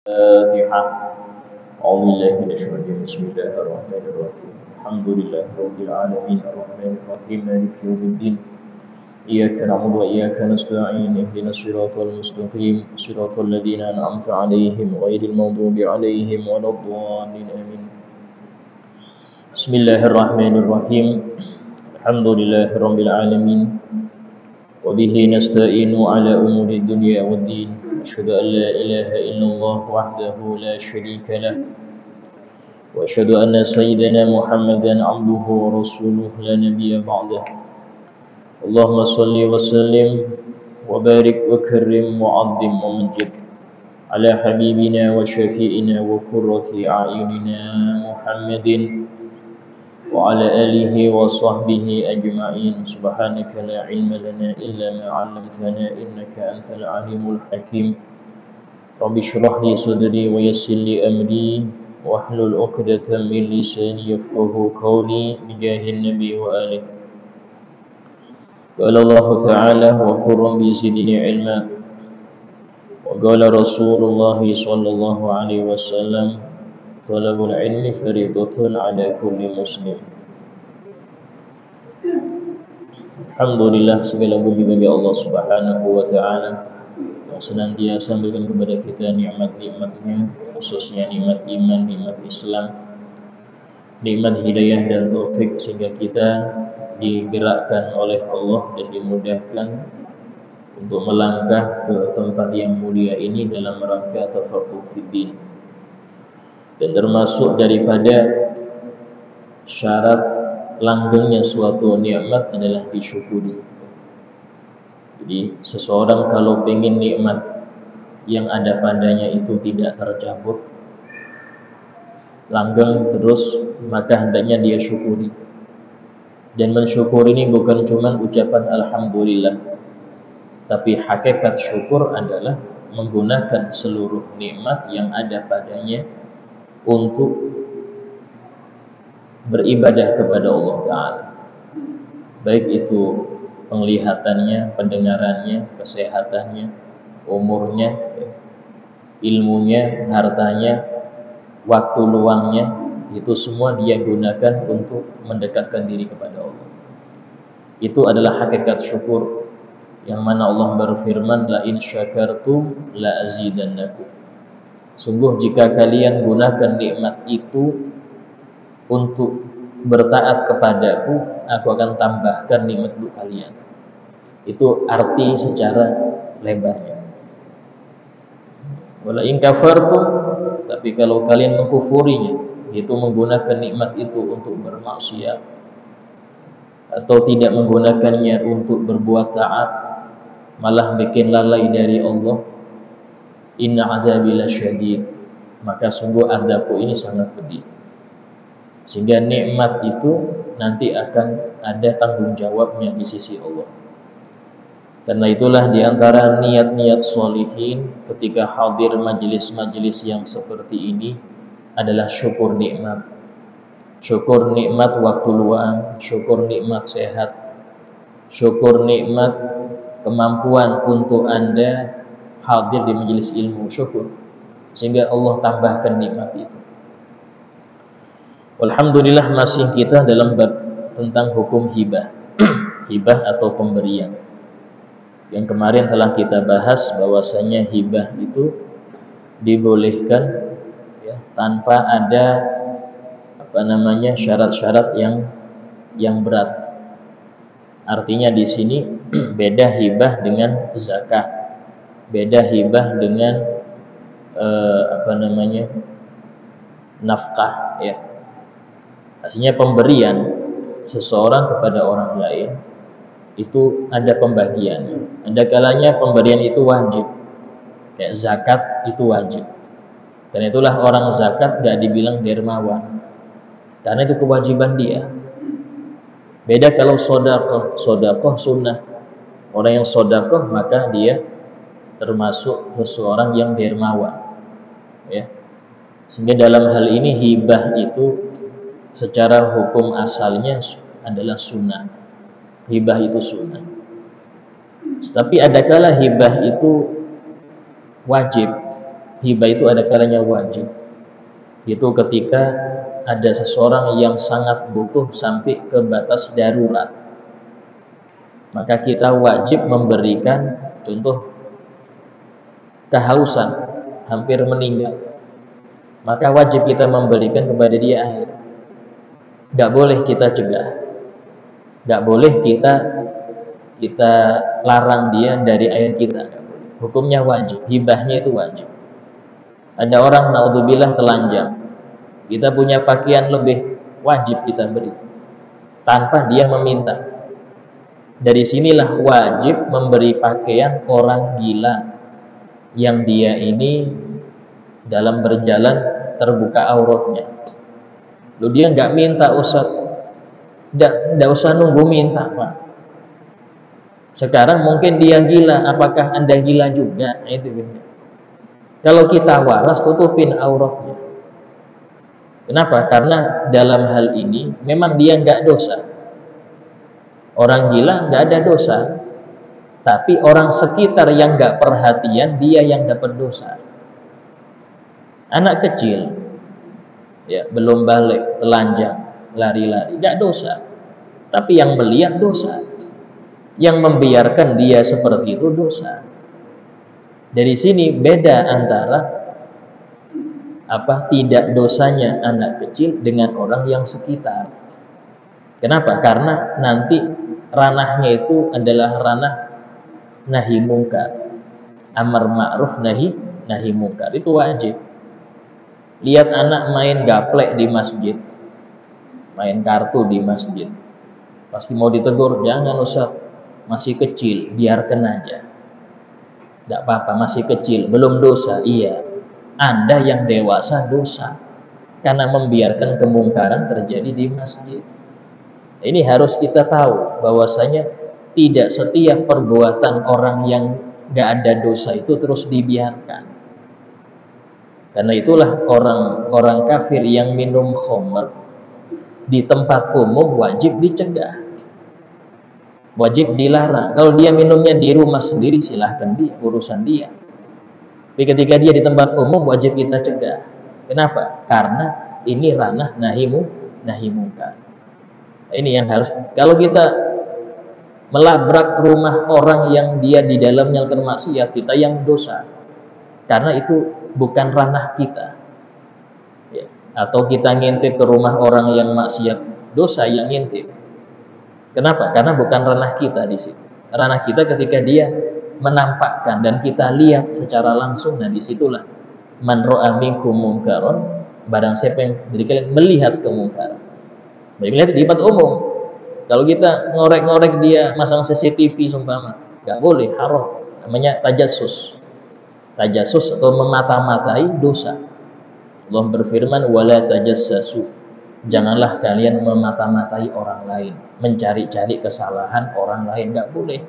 الفاتحة. أعوذ بالله من الشيطان الرجيم. بسم الله الرحمن الرحيم. الحمد لله رب العالمين الرحمن الرحيم مالك يوم الدين. إياك نعبد وإياك نستعين. اهدنا الصراط المستقيم صراط الذين أنعمت عليهم غير المغضوب عليهم ولا الضالين آمين. بسم الله الرحمن الرحيم. الحمد لله رب العالمين وبه نستعين على أمور الدنيا والدين. أشهد أن لا إله إلا الله وحده لا شريك له وأشهد أن سيدنا محمدا عبده ورسوله لا نبي بعده. اللهم صل وسلم وبارك وكرم وعظم ومجد على حبيبنا وشفيئنا وقرة أعيننا محمد وعلى آله وصحبه أجمعين. سبحانك لا علم لنا إلا ما علمتنا إنك أنت العليم الحكيم. رب اشرح لي صدري ويسر لي أمري واحلل عقدة من لساني يفقهوا قولي بجاه النبي وآله. قال الله تعالى وقل رب زدني علما. وقال رسول الله صلى الله عليه وسلم talabul ilmi fariidatun ala kulli muslim. Alhamdulillah, segala puji bagi Allah Subhanahu wa taala yang senantiasa memberikan kepada kita nikmat-nikmatnya, khususnya nikmat iman, nikmat Islam, nikmat hidayah dan taufik, sehingga kita digerakkan oleh Allah dan dimudahkan untuk melangkah ke tempat yang mulia ini dalam rangka tafaqquh fid din. Dan termasuk daripada syarat langgengnya suatu nikmat adalah disyukuri. Jadi seseorang kalau ingin nikmat yang ada padanya itu tidak tercabut, langgeng terus, maka hendaknya dia syukuri. Dan mensyukuri ini bukan cuma ucapan alhamdulillah, tapi hakikat syukur adalah menggunakan seluruh nikmat yang ada padanya untuk beribadah kepada Allah Ta'ala, baik itu penglihatannya, pendengarannya, kesehatannya, umurnya, ilmunya, hartanya, waktu luangnya, itu semua dia gunakan untuk mendekatkan diri kepada Allah. Itu adalah hakikat syukur, yang mana Allah berfirman, la in syakartum la azidannakum. Sungguh jika kalian gunakan nikmat itu untuk bertaat kepadaku, aku akan tambahkan nikmat untuk kalian. Itu arti secara lebarnya. Wala in kafartum, tapi kalau kalian mengkufurinya, itu menggunakan nikmat itu untuk bermaksiat atau tidak menggunakannya untuk berbuat taat, malah bikin lalai dari Allah, inna adzabi lasyadid, maka sungguh azabku ini sangat pedih. Sehingga nikmat itu nanti akan ada tanggung jawabnya di sisi Allah. Karena itulah diantara niat-niat sholihin ketika hadir majelis-majelis yang seperti ini adalah syukur nikmat. Syukur nikmat waktu luang, syukur nikmat sehat, syukur nikmat kemampuan untuk Anda hadir di majelis ilmu, syukur, sehingga Allah tambahkan nikmat itu. Alhamdulillah, masih kita dalam bab tentang hukum hibah hibah atau pemberian. Yang kemarin telah kita bahas bahwasanya hibah itu dibolehkan ya, tanpa ada syarat-syarat yang berat. Artinya di sini beda hibah dengan zakat, beda hibah dengan nafkah ya. Artinya pemberian seseorang kepada orang lain itu ada pembagian. Ada kalanya pemberian itu wajib, kayak zakat itu wajib. Dan itulah orang zakat gak dibilang dermawan, karena itu kewajiban dia. Beda kalau sodakoh sunnah. Orang yang sodakoh maka dia termasuk seseorang yang dermawan ya. Sehingga dalam hal ini hibah itu secara hukum asalnya adalah sunnah. Hibah itu sunnah. Tapi ada kala hibah itu wajib. hibah itu ada kalanya wajib. Itu ketika ada seseorang yang sangat butuh sampai ke batas darurat, maka kita wajib memberikan, contoh kehausan, hampir meninggal, maka wajib kita memberikan kepada dia air. Gak boleh kita cegah, gak boleh kita larang dia dari air kita. Hukumnya wajib, hibahnya itu wajib. Ada orang naudzubillah telanjang, kita punya pakaian lebih, wajib kita beri tanpa dia meminta. Dari sinilah wajib memberi pakaian orang gila yang dia ini dalam berjalan terbuka auratnya. Lu dia nggak minta, Ustaz, nggak usah nunggu minta, Pak. Sekarang mungkin dia gila, apakah Anda gila juga? Nah, itu. Kalau kita waras, tutupin auratnya. Kenapa? Karena dalam hal ini memang dia nggak dosa. Orang gila nggak ada dosa, tapi orang sekitar yang nggak perhatian, dia yang dapat dosa. Anak kecil, ya belum balik, telanjang, lari-lari, nggak dosa. Tapi yang melihat dosa, yang membiarkan dia seperti itu dosa. Dari sini beda antara tidak dosanya anak kecil dengan orang yang sekitar. Kenapa? Karena nanti ranahnya itu adalah ranah nahi mungkar, amar ma'ruf nahi mungkar. Itu wajib. Lihat anak main gaplek di masjid, main kartu di masjid, pasti mau ditegur, jangan Ustaz, masih kecil, biarkan aja, tidak apa-apa, masih kecil, belum dosa. Iya, Anda yang dewasa dosa karena membiarkan kemungkaran terjadi di masjid. Ini harus kita tahu bahwasanya tidak setiap perbuatan orang yang gak ada dosa itu terus dibiarkan. Karena itulah orang kafir yang minum khamr di tempat umum wajib dicegah, wajib dilarang. Kalau dia minumnya di rumah sendiri silahkan, dia urusan dia. Tapi ketika dia di tempat umum wajib kita cegah. Kenapa? Karena ini ranah nahi mungkar. Ini yang harus, kalau kita melabrak rumah orang yang dia di dalamnya maksiat, kita yang dosa, karena itu bukan ranah kita. Ya. Atau kita ngintip ke rumah orang yang maksiat, dosa yang ngintip. Kenapa? Karena bukan ranah kita di situ. Ranah kita ketika dia menampakkan dan kita lihat secara langsung. Nah, disitulah man ra'a minkum munkaron, barang siapa yang dari kalian melihat kemungkaran. Melihat di tempat umum. Kalau kita ngorek-ngorek dia, masang CCTV sumpama, nggak boleh, haram. Namanya tajassus. Tajassus atau memata-matai dosa. Allah berfirman, wala tajassasu. Janganlah kalian memata-matai orang lain, mencari-cari kesalahan orang lain, nggak boleh.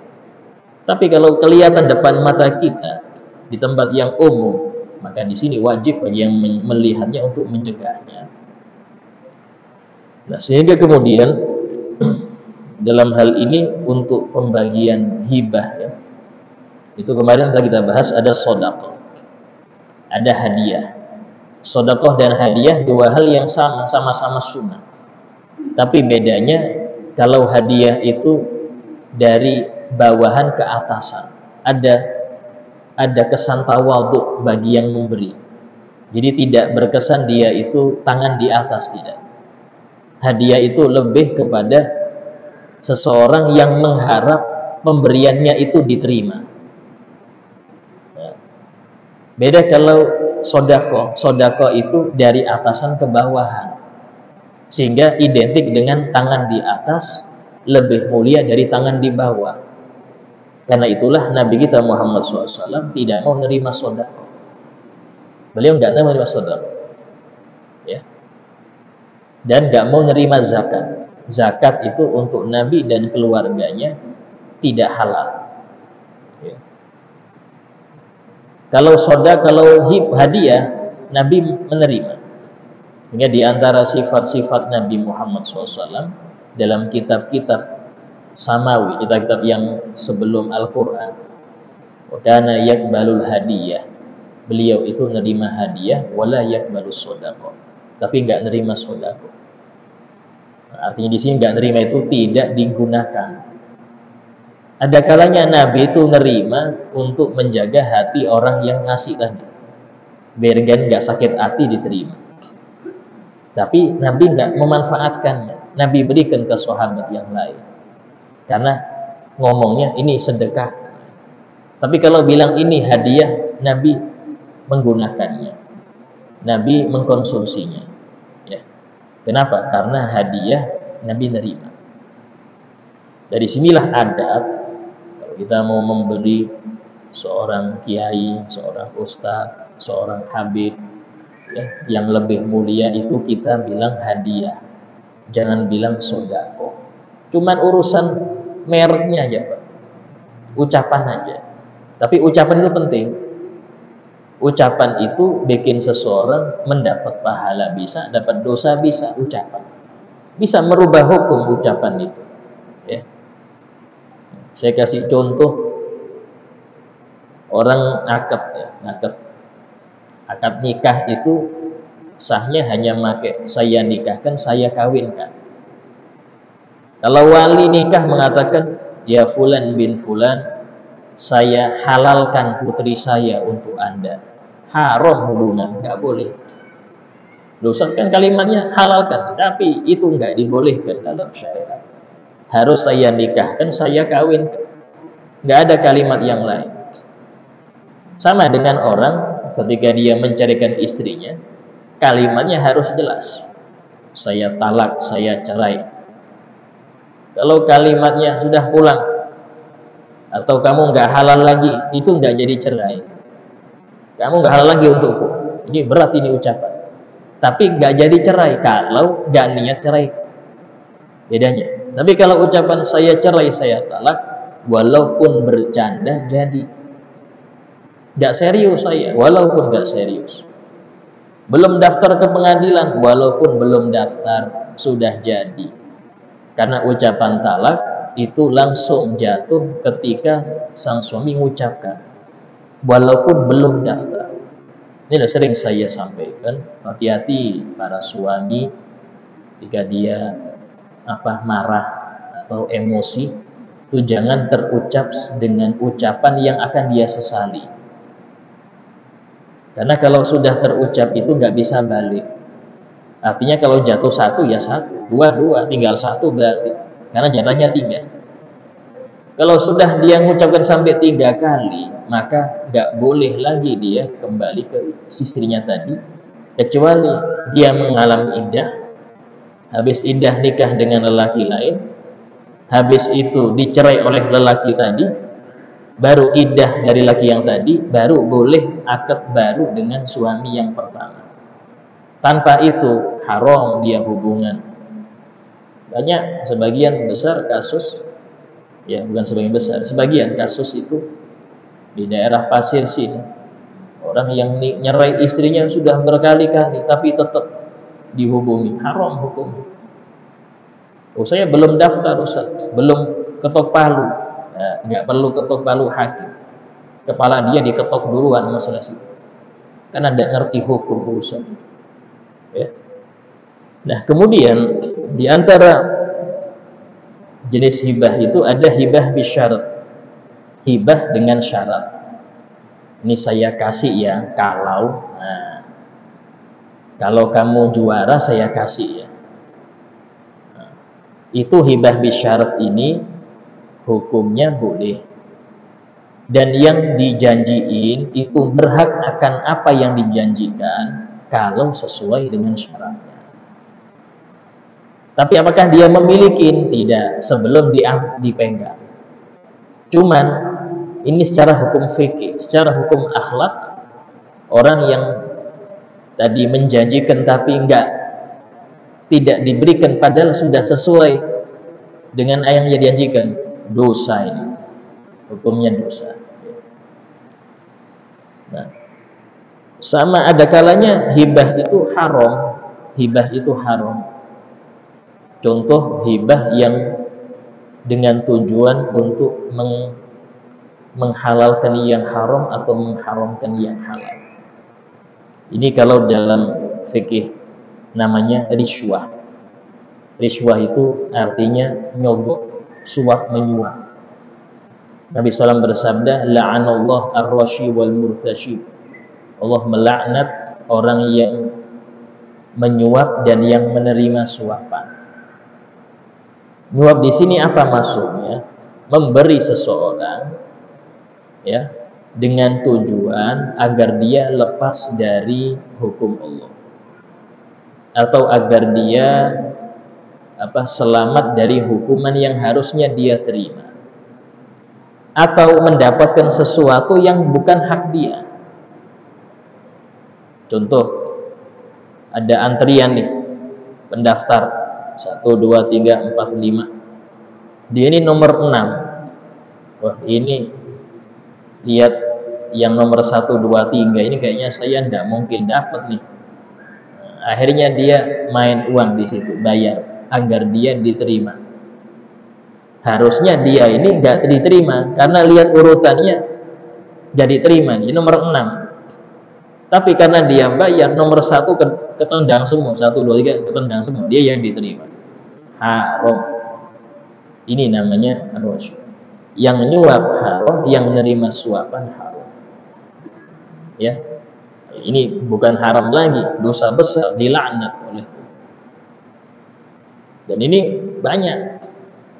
Tapi kalau kelihatan depan mata kita di tempat yang umum, maka di sini wajib bagi yang melihatnya untuk mencegahnya. Nah, sehingga kemudian dalam hal ini untuk pembagian hibah, ya, itu kemarin telah kita bahas, ada sedekah, ada hadiah. Sedekah dan hadiah dua hal yang sama-sama sunnah. Tapi bedanya kalau hadiah itu dari bawahan ke atasan, ada kesan tawadhu bagi yang memberi. Jadi tidak berkesan dia itu tangan di atas, tidak. Hadiah itu lebih kepada seseorang yang mengharap pemberiannya itu diterima. Beda kalau sedekah itu dari atasan ke bawahan, sehingga identik dengan tangan di atas lebih mulia dari tangan di bawah. Karena itulah Nabi kita Muhammad SAW tidak mau menerima sedekah. Beliau tidak mau menerima sedekah, ya. Dan gak mau nerima zakat. Zakat itu untuk Nabi dan keluarganya tidak halal. Ya. Kalau hadiah, Nabi menerima. Hingga di antara sifat-sifat Nabi Muhammad SAW dalam kitab-kitab samawi, kitab-kitab yang sebelum Al-Quran, wa kana yaqbalul hadiyah, beliau itu nerima hadiah, wala yaqbalu shadaqah, tapi nggak nerima sedekah. Artinya di sini nggak nerima itu tidak digunakan. Ada kalanya Nabi itu nerima untuk menjaga hati orang yang ngasih tadi, biar nggak sakit hati diterima. Tapi Nabi nggak memanfaatkannya. Nabi berikan ke sahabat yang lain. Karena ngomongnya ini sedekah. Tapi kalau bilang ini hadiah, Nabi menggunakannya. Nabi mengkonsumsinya. Ya. Kenapa? Karena hadiah Nabi nerima. Dari sinilah adab kalau kita mau memberi seorang kiai, seorang ustadz, seorang habib, ya, yang lebih mulia itu kita bilang hadiah, jangan bilang sodako. Cuman urusan mereknya aja, Pak. Ucapan aja. Tapi ucapan itu penting. Ucapan itu bikin seseorang mendapat pahala bisa, dapat dosa bisa. Ucapan bisa merubah hukum ucapan itu. Ya. Saya kasih contoh orang akad, ya, akad nikah itu sahnya hanya pakai saya nikahkan, saya kawinkan. Kalau wali nikah mengatakan, ya fulan bin fulan, saya halalkan putri saya untuk Anda. Haram hubungan, nggak boleh. Dosa kan kalimatnya halalkan, tapi itu nggak dibolehkan dalam syariat. Harus saya nikahkan, saya kawinkan. Nggak ada kalimat yang lain. Sama dengan orang ketika dia mencarikan istrinya, kalimatnya harus jelas. Saya talak, saya cerai. Kalau kalimatnya sudah pulang atau kamu nggak halal lagi, itu nggak jadi cerai. Kamu nggak halal lagi untukku. Ini berat ini ucapan. Tapi nggak jadi cerai kalau nggak niat cerai. Bedanya. Tapi kalau ucapan saya cerai, saya talak, walaupun bercanda jadi. Nggak serius saya, walaupun nggak serius. Belum daftar ke pengadilan, walaupun belum daftar, sudah jadi. Karena ucapan talak itu langsung jatuh ketika sang suami mengucapkan, walaupun belum daftar. Ini sudah sering saya sampaikan, hati-hati para suami jika dia marah atau emosi, itu jangan terucap dengan ucapan yang akan dia sesali. Karena kalau sudah terucap itu nggak bisa balik. Artinya kalau jatuh satu ya satu, dua, tinggal satu berarti. Karena jatuhnya 3. Kalau sudah dia mengucapkan sampai 3 kali, maka nggak boleh lagi dia kembali ke istrinya tadi, kecuali dia mengalami iddah. Habis iddah nikah dengan lelaki lain, habis itu dicerai oleh lelaki tadi, baru iddah dari laki yang tadi, baru boleh akad baru dengan suami yang pertama. Tanpa itu haram dia hubungan. Banyak, sebagian besar kasus, ya bukan sebagian besar, sebagian kasus itu di daerah pasir sini, orang yang nyerai istrinya sudah berkali-kali tapi tetap dihubungi, haram hukum. Oh, saya belum daftar Ustaz, belum ketok palu. Nah, nggak perlu ketok palu hakim, kepala dia diketok duluan masalah itu, karena tidak ngerti hukum urusan. Ya. Nah, kemudian di antara jenis hibah itu ada hibah bisyarat, hibah dengan syarat. Ini saya kasih ya kalau kamu juara saya kasih ya. Nah, itu hibah bisyarat ini hukumnya boleh. Dan yang dijanjiin itu berhak akan apa yang dijanjikan kalau sesuai dengan syaratnya. Tapi apakah dia memiliki? Tidak, sebelum dipegang. Cuman ini secara hukum fikih, secara hukum akhlak, orang yang tadi menjanjikan tapi tidak diberikan padahal sudah sesuai dengan yang dia janjikan, dosa ini. Hukumnya dosa. Nah, sama ada kalanya hibah itu haram. Hibah itu haram. Contoh hibah yang dengan tujuan untuk menghalalkan yang haram atau mengharamkan yang halal. Ini kalau dalam fikih namanya riswah. Riswah itu artinya nyogok, suap menyuap. Nabi SAW bersabda, la'anallah ar-rashi wal murtashi. Allah melaknat orang yang menyuap dan yang menerima suapan. Nyuap di sini apa maksudnya? Memberi seseorang, ya, dengan tujuan agar dia lepas dari hukum Allah, atau agar dia selamat dari hukuman yang harusnya dia terima, atau mendapatkan sesuatu yang bukan hak dia. Contoh, ada antrian nih, pendaftar 1, 2, 3, 4, 5. Dia ini nomor 6. Wah, ini lihat yang nomor 1, 2, 3 ini kayaknya saya tidak mungkin dapat nih. Akhirnya dia main uang di situ, bayar agar dia diterima. Harusnya dia ini nggak diterima karena lihat urutannya nggak diterima, ini nomor 6. Tapi karena dia bayar nomor 1 ketendang semua, 1, 2, 3 ketendang semua, dia yang diterima. Haram. Ini namanya ar-rashi. Yang nyuap haram, yang menerima suapan haram. Ya, ini bukan haram lagi, dosa besar, dilaknat oleh Allah. Dan ini banyak,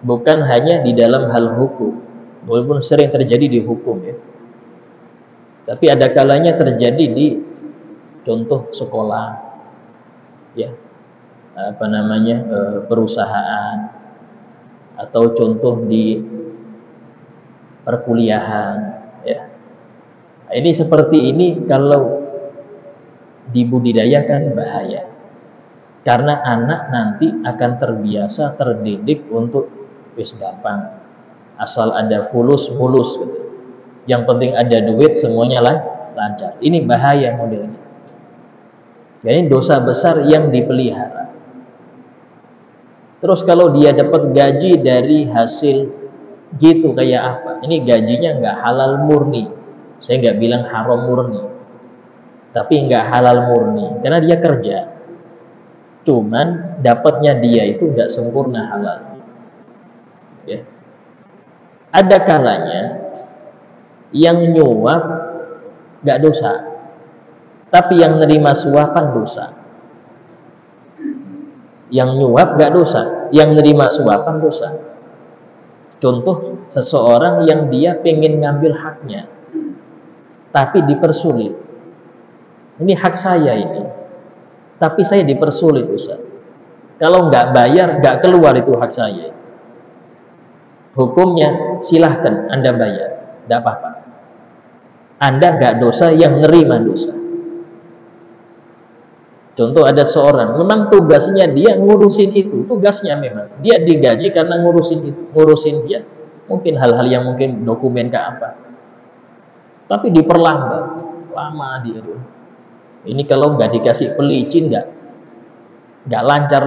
bukan hanya di dalam hal hukum, walaupun sering terjadi di hukum, ya. Tapi ada kalanya terjadi di contoh sekolah, ya, perusahaan, atau contoh di perkuliahan, ya. Ini seperti ini kalau dibudidayakan bahaya, karena anak nanti akan terbiasa, terdidik untuk wis gampang, asal ada fulus gitu. Yang penting ada duit, semuanya lancar. Ini bahaya modelnya. Jadi dosa besar yang dipelihara. Terus kalau dia dapat gaji dari hasil gitu kayak apa? Ini gajinya nggak halal murni. Saya nggak bilang haram murni, tapi nggak halal murni karena dia kerja. Cuman dapatnya dia itu nggak sempurna halal. Ya. Ada kalanya yang nyuap nggak dosa, tapi yang nerima suapan dosa. Yang nyuap nggak dosa, yang nerima suapan dosa. Contoh, seseorang yang dia pengen ngambil haknya, tapi dipersulit. Ini hak saya ini, tapi saya dipersulit, Ustaz. Kalau nggak bayar, nggak keluar itu hak saya. Hukumnya silahkan Anda bayar, nggak apa-apa. Anda nggak dosa, yang nerima dosa. Contoh, ada seorang memang tugasnya dia ngurusin itu, tugasnya memang dia digaji karena ngurusin itu, ngurusin dia mungkin hal-hal yang mungkin dokumen ke apa, tapi diperlambat, lama dia. Ini kalau nggak dikasih pelicin nggak lancar.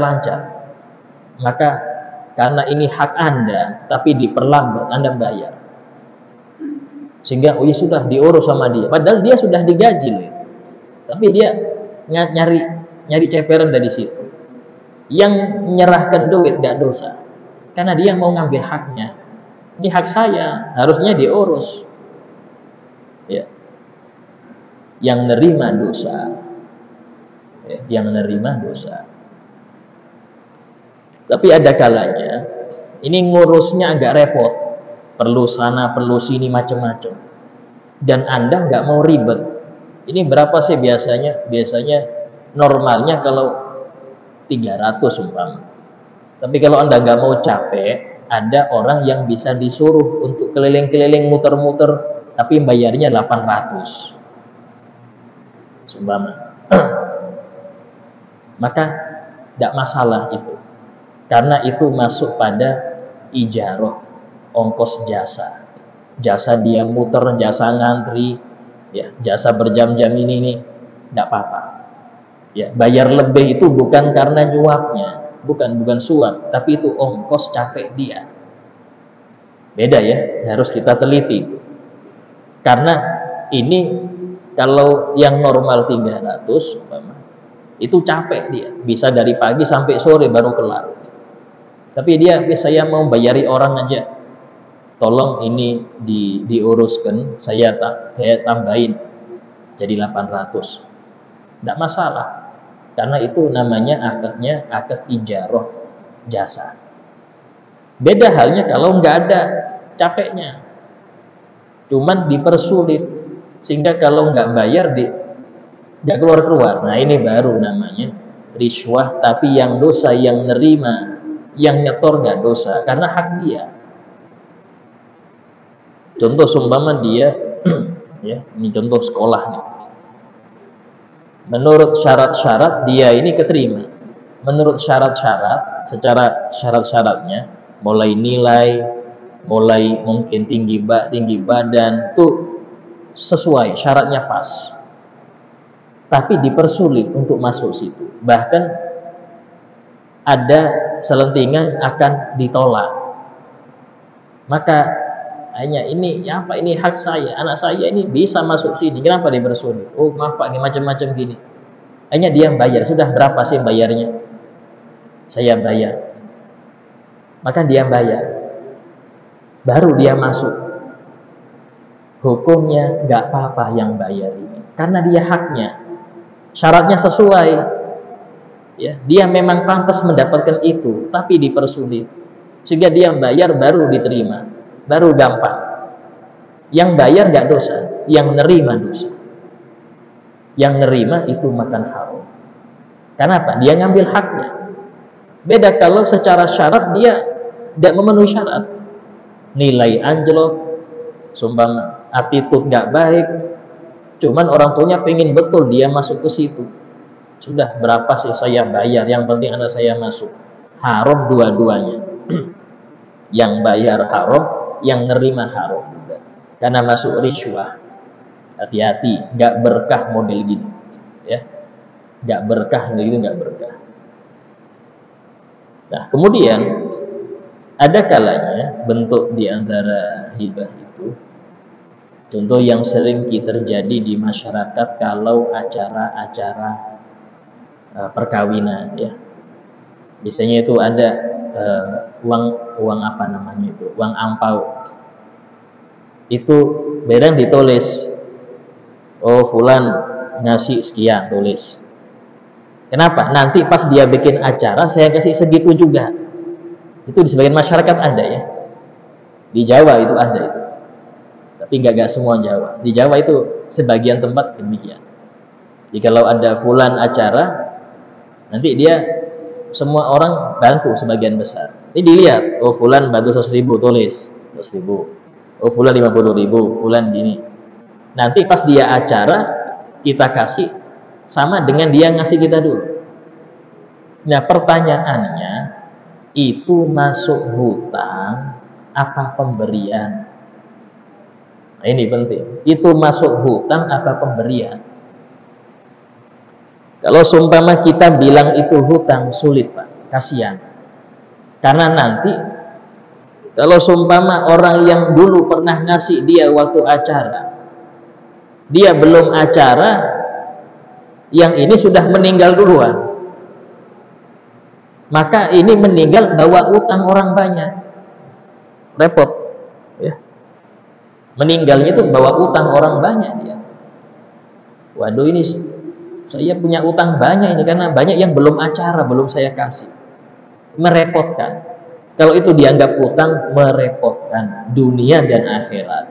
Maka karena ini hak Anda, tapi diperlambat, Anda bayar. Sehingga ya sudah diurus sama dia. Padahal dia sudah digaji loh. Tapi dia nyari ceperan dari situ. Yang menyerahkan duit nggak dosa, karena dia mau ngambil haknya. Ini hak saya, harusnya diurus. Ya. Yang nerima dosa, ya, yang nerima dosa. Tapi ada kalanya ini ngurusnya agak repot, perlu sana perlu sini macam-macam, dan Anda nggak mau ribet. Ini berapa sih biasanya normalnya kalau 300 umpama. Tapi kalau Anda nggak mau capek, ada orang yang bisa disuruh untuk keliling-keliling muter-muter, tapi bayarnya 800 umpama. Maka tidak masalah itu, karena itu masuk pada ijarah, ongkos jasa dia muter, jasa ngantri, ya, jasa berjam-jam ini tidak apa-apa. Ya, bayar lebih itu bukan karena nyuapnya, bukan suap, tapi itu ongkos capek dia. Beda ya, harus kita teliti. Karena ini Kalau yang normal 300 umpama, itu capek dia, bisa dari pagi sampai sore baru kelar. Tapi dia, saya mau bayari orang aja, tolong ini diuruskan, saya tambahin jadi 800. Tidak masalah, karena itu namanya akadnya akad ijarah jasa. Beda halnya kalau nggak ada capeknya, cuman dipersulit, sehingga kalau nggak bayar nggak keluar-keluar. Nah ini baru namanya riswah, tapi yang dosa yang nerima, yang nyetor nggak dosa, karena hak dia. Contoh seumpama dia ya, ini contoh sekolah nih. Menurut syarat-syarat dia ini keterima. Menurut syarat-syarat, secara syarat-syaratnya, mulai nilai, mulai mungkin tinggi badan, tuh sesuai, syaratnya pas. Tapi dipersulit untuk masuk situ. Bahkan ada selentingan akan ditolak. Maka hanya ini apa, ini hak saya, anak saya ini bisa masuk sini, kenapa dipersulit? Oh maaf Pak, macam-macam gini. Hanya dia bayar, sudah berapa sih bayarnya? Saya bayar. Maka dia bayar, baru dia masuk. Hukumnya nggak apa-apa yang bayar ini, karena dia haknya, syaratnya sesuai. Ya, dia memang pantas mendapatkan itu, tapi dipersulit, sehingga dia bayar baru diterima, baru gampang. Yang bayar nggak dosa, yang nerima dosa. Yang nerima itu makan haram. Kenapa? Dia ngambil haknya. Beda kalau secara syarat dia tidak memenuhi syarat, nilai anjlok, sumpah attitude nggak baik, cuman orang tuanya pengen betul dia masuk ke situ. Sudah berapa sih saya bayar, yang penting anak saya masuk. Haram dua-duanya. Yang bayar haram, yang nerima haram juga, karena masuk riswah. Hati-hati, nggak berkah model gini, ya, nggak berkah gitu, nggak berkah. Nah kemudian ada kalanya bentuk diantara hibah itu, contoh yang sering terjadi di masyarakat kalau acara-acara perkawinan, ya, biasanya itu ada uang apa namanya itu, uang ampau. Itu barang ditulis, oh fulan ngasih sekian, tulis. Kenapa? Nanti pas dia bikin acara saya kasih segitu juga. Itu di sebagian masyarakat ada, ya. Di Jawa itu ada itu. Tapi nggak semua Jawa. Di Jawa itu sebagian tempat demikian. Jadi kalau ada fulan acara, nanti dia semua orang bantu sebagian besar. Ini dilihat, oh fulan bantu 100.000, tulis 100.000. Oh fulan 50.000, fulan gini. Nanti pas dia acara kita kasih sama dengan dia ngasih kita dulu. Nah pertanyaannya, itu masuk hutang apa pemberian? Nah, ini penting. Itu masuk hutang apa pemberian? Kalau seumpama kita bilang itu hutang, sulit Pak, kasihan. Karena nanti kalau seumpama orang yang dulu pernah ngasih dia waktu acara, dia belum acara, yang ini sudah meninggal duluan, maka ini meninggal bawa utang orang banyak, repot, ya. Meninggalnya itu bawa utang orang banyak dia. Waduh, ini saya punya utang banyak ini karena banyak yang belum acara, belum saya kasih. Merepotkan. Kalau itu dianggap utang, merepotkan dunia dan akhirat.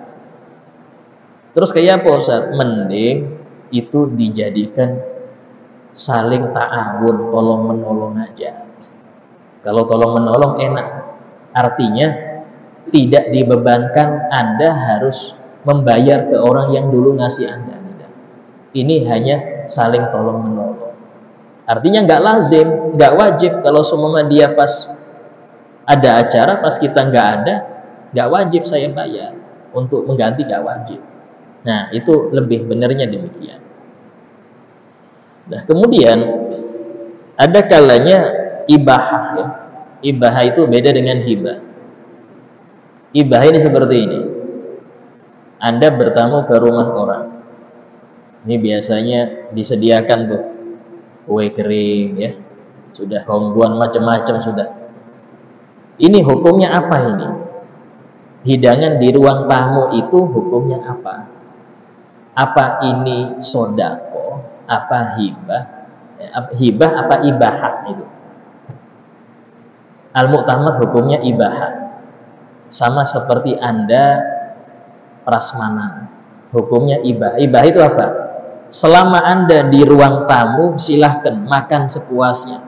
Terus kayak apa Ustaz? Mending itu dijadikan saling ta'awun, tolong menolong aja. Kalau tolong menolong enak, artinya tidak dibebankan Anda harus membayar ke orang yang dulu ngasih Anda. Ini hanya saling tolong menolong. Artinya nggak lazim, nggak wajib. Kalau semua dia pas ada acara, pas kita nggak ada, nggak wajib saya bayar. Untuk mengganti nggak wajib. Nah itu lebih benarnya demikian. Nah kemudian ada kalanya ibahah, ya. Ibahah itu beda dengan hibah. Ibahah ini seperti ini. Anda bertamu ke rumah orang, Ini biasanya disediakan tuh kue kering ya, sudah hongguan macam-macam sudah. Ini hukumnya apa ini? Hidangan di ruang tamu itu hukumnya apa? Apa ini sodako? Apa hibah? Hibah apa ibahat itu? Al-Mu'tamad hukumnya ibahat. Sama seperti Anda prasmanan, hukumnya ibah. Ibah itu apa? Selama Anda di ruang tamu, silahkan makan sepuasnya.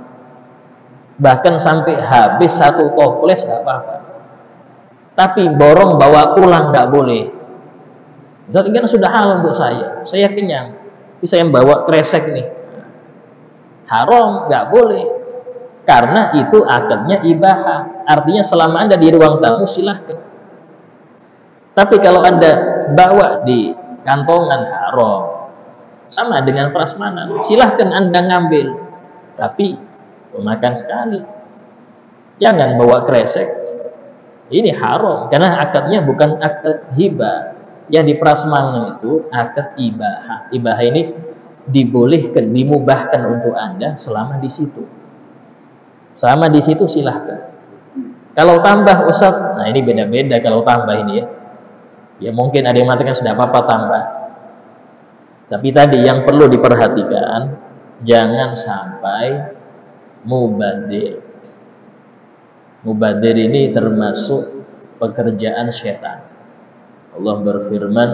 Bahkan sampai habis satu toples nggak apa-apa. Tapi borong bawa pulang nggak boleh. Jadi kan sudah halal untuk saya kenyang. Tapi saya bawa kresek nih, haram, nggak boleh. Karena itu akadnya ibahah. Artinya selama Anda di ruang tamu silahkan. Tapi kalau Anda bawa di kantongan, haram. Sama dengan prasmanan, silahkan Anda ngambil, tapi makan sekali. Jangan bawa kresek. Ini haram karena akadnya bukan akad hibah. Yang di prasmanan itu akad ibahah. Ibahah ini dibolehkan, dimubahkan untuk Anda selama di situ. Selama di situ silahkan. Kalau tambah Ustaz, nah ini beda-beda kalau tambah ini ya. Ya mungkin ada yang mengatakan sudah apa-apa tambah. Tapi tadi yang perlu diperhatikan, jangan sampai mubadir. Mubadir ini termasuk pekerjaan syaitan. Allah berfirman,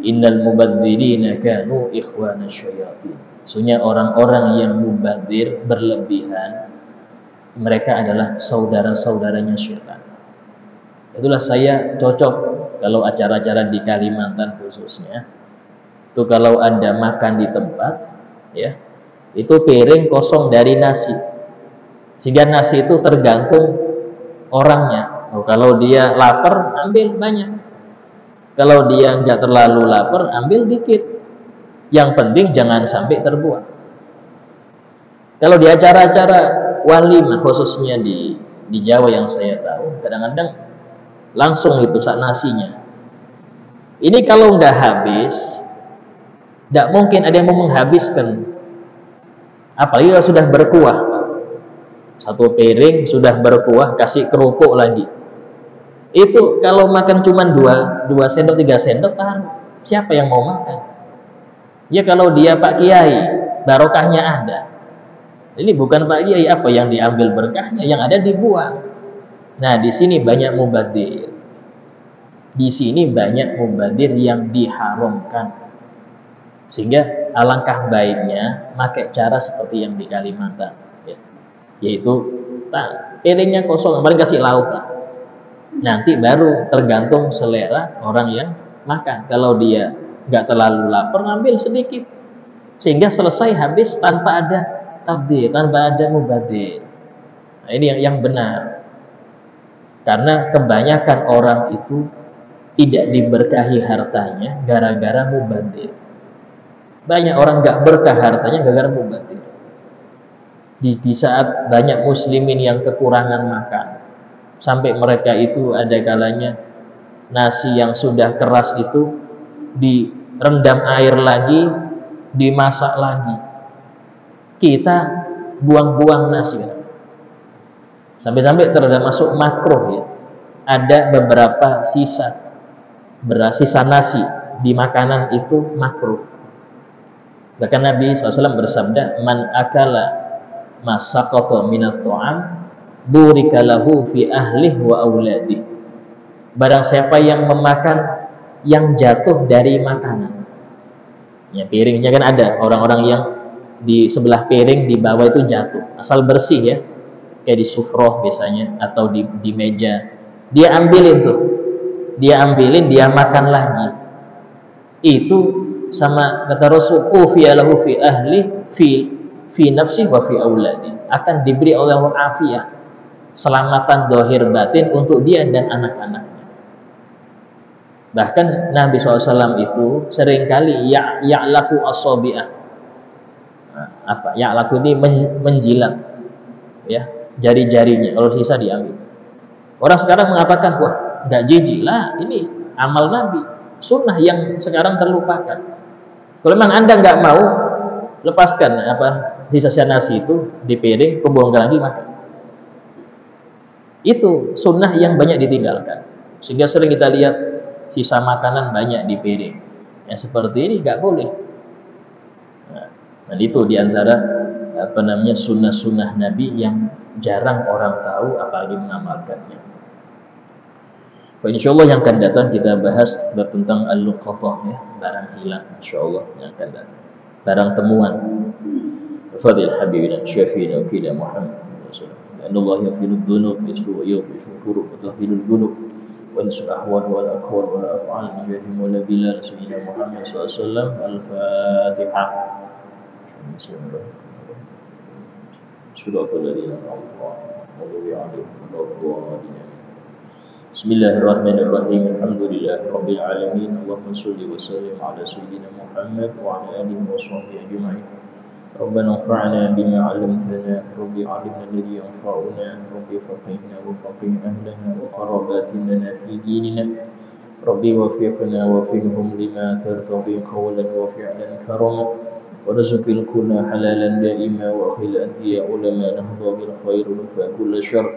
innal mubadzirina kanu ikhwana syayatin. Sesungguhnya orang-orang yang mubadir berlebihan, mereka adalah saudara-saudaranya syaitan. Itulah saya cocok kalau acara-acara di Kalimantan khususnya. Itu kalau Anda makan di tempat ya, itu piring kosong dari nasi, sehingga nasi itu tergantung orangnya. Kalau dia lapar ambil banyak, kalau dia nggak terlalu lapar ambil dikit. Yang penting jangan sampai terbuang. Kalau di acara-acara walimah khususnya di Jawa yang saya tahu, kadang-kadang langsung itu sak nasinya. Ini kalau nggak habis, tidak mungkin ada yang mau menghabiskan. Apalagi kalau sudah berkuah. Satu piring sudah berkuah, kasih kerupuk lagi. Itu kalau makan cuma 2 sendok, 3 sendok, taruh. Siapa yang mau makan? Ya kalau dia Pak Kiai, barokahnya ada. Ini bukan Pak Kiai, apa yang diambil berkahnya, yang ada dibuang. Nah, di sini banyak mubadir. Di sini banyak mubadir yang diharamkan. Sehingga alangkah baiknya pakai cara seperti yang di Kalimantan ya. Yaitu piringnya kosong, paling kasih lauk lah. Nanti baru tergantung selera orang yang makan. Kalau dia nggak terlalu lapar, ambil sedikit, sehingga selesai habis tanpa ada tabdir, tanpa ada mubadir. Nah, ini yang benar. Karena kebanyakan orang itu tidak diberkahi hartanya gara-gara mubadir. Banyak orang nggak berkah hartanya gara-gara mubadir. Di saat banyak muslimin yang kekurangan makan, sampai mereka itu ada kalanya nasi yang sudah keras itu direndam air lagi, dimasak lagi. Kita buang-buang nasi, sampai-sampai termasuk makruh ya. Ada beberapa sisa nasi di makanan itu makruh. Bahkan Nabi SAW bersabda, man akala masaqata minat ta'am burika lahu fi ahlihi wa auladihi. Barang siapa yang memakan yang jatuh dari makanan. Ya, piringnya kan ada orang-orang yang di sebelah piring di bawah itu jatuh, asal bersih ya, kayak di sufroh biasanya atau di meja. Dia ambilin tuh, dia makan lagi. Itu sama kata Rasul, ufiya lahu fi ahli fi nafsi wa fi auladi, akan diberi oleh Allah afiyah, selamatan dohir batin untuk dia dan anak-anaknya. Bahkan Nabi SAW itu seringkali ya'laku as-sabi'ah. Apa? Ya'laku ini menjilat ya, jari-jarinya, kalau sisa diambil. Orang sekarang mengatakan, wah nggak jijik lah, ini amal Nabi, sunnah yang sekarang terlupakan. Kalau memang Anda nggak mau, lepaskan sisa nasi itu di piring, kembangkan lagi makan. Itu sunnah yang banyak ditinggalkan. Sehingga sering kita lihat sisa makanan banyak di piring. Yang seperti ini nggak boleh. Nah, dan itu diantara sunnah-sunnah Nabi yang jarang orang tahu, apalagi mengamalkannya. Insyaallah yang akan datang kita bahas tentang al-luqatah, ya, barang hilang, insyaallah yang akan datang. Barang temuan. Fadil habibina syafiina kina Muhammad sallallahu alaihi wasallam. Yaghfiru dzunub, yaghfiru wa yaghfiru dzunub, wa tahhilul qulub, wa yasul ahwal wal aqwal wal af'al bi jahi maula bilal sayyidina Muhammad sallallahu alaihi wasallam. Al-Fatihah. Bismillahirrahmanirrahim. Alhamdulillahirabbil alamin. Allahumma shalli wa sallim ala sayyidina Muhammad wa ala alihi wa sahbihi ajma'in. ربنا انفعنا بما علمتنا رب علمنا الذي ينفعنا رب فقهنا وفقه أهلنا وقراباتنا في ديننا رب وفقنا وفقهم لما ترتضي قولا وفعلا كرما ورزق الكل حلالا دائما وأخل أدي علماء نهضى بالخير ونفع كل شر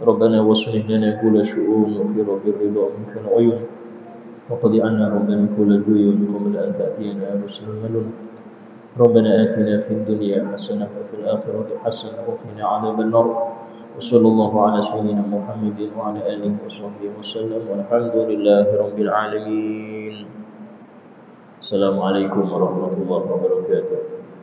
ربنا واصلح لنا كل شؤون وفي رب الرضا منك العيون وقضي عنا ربنا كل الديون قبل أن تأتينا رسل الملون ربنا آتنا في الدنيا حسنة وفي الآخرة حسنة وقنا عذاب النار وصلى الله على سيدنا محمد وعلى آله وصحبه وسلم والحمد لله رب العالمين. السلام عليكم ورحمة الله وبركاته.